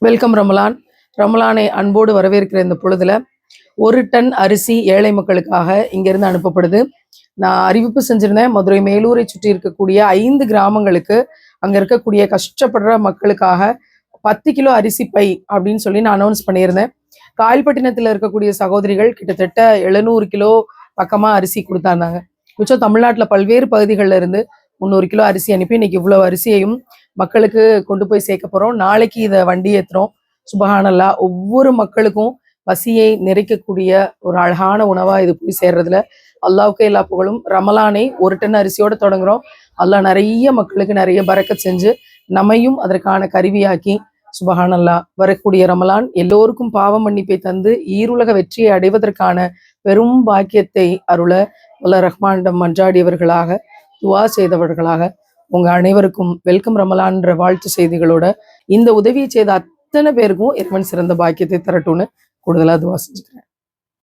Welcome Ramadan. ரமலானை அன்போடு வரவேற்கிற இந்த பொழுதுல 1 டன் அரிசி ஏழை மக்களுக்காக இங்கிருந்து அனுப்பப்படுது. நான் அறிவிப்பு செஞ்சிருந்தேன். மதுரை மேலூரை சுற்றி இருக்கக்கூடிய 5 கிராமங்களுக்கு அங்க இருக்கக்கூடிய கஷ்டப்படுற மக்களுக்காக 10 கிலோ அரிசி பை அப்படின்னு சொல்லி நான் அனௌன்ஸ் பண்ணியிருந்தேன். காயல்பட்டினத்தில் இருக்கக்கூடிய சகோதரிகள் கிட்டத்தட்ட 700 கிலோ பக்கமா அரிசி கொடுத்தாங்க. மிச்சம் தமிழ்நாட்டில் பல்வேறு பகுதிகளில் இருந்து 300 கிலோ அரிசி அனுப்பி இன்னைக்கு இவ்வளவு அரிசியையும் மக்களுக்கு கொண்டு போய் சேர்க்க போறோம். நாளைக்கு இதை வண்டி ஏற்றுறோம். சுபஹானல்லா, ஒவ்வொரு மக்களுக்கும் பசியை நிறைக்கக்கூடிய ஒரு அழகான உணவா இது போய் சேர்றதுல அல்லாவுக்கே எல்லா புகழும். ரமலானை 1 டன் அரிசியோட தொடங்குறோம். அல்லாஹ் நிறைய மக்களுக்கு நிறைய பரக்கத் செஞ்சு நம்மையும் அதற்கான கருவியாக்கி சுபஹானல்லா வரக்கூடிய ரமலான் எல்லோருக்கும் பாவ மன்னிப்பை தந்து ஈருலக வெற்றியை அடைவதற்கான பெரும் பாக்கியத்தை அருள ரஹ்மானிடம் மன்றாடியவர்களாக, துவா செய்தவர்களாக உங்க அனைவருக்கும் வெல்கம் ரமலான்ற வாழ்த்து செய்திகளோட இந்த உதவியை செய்த அத்தனை பேருக்கும் இறைவன் சிறந்த பாக்கியத்தை தரட்டும்னு கூடுதலா துவா செஞ்சுக்கிறேன்.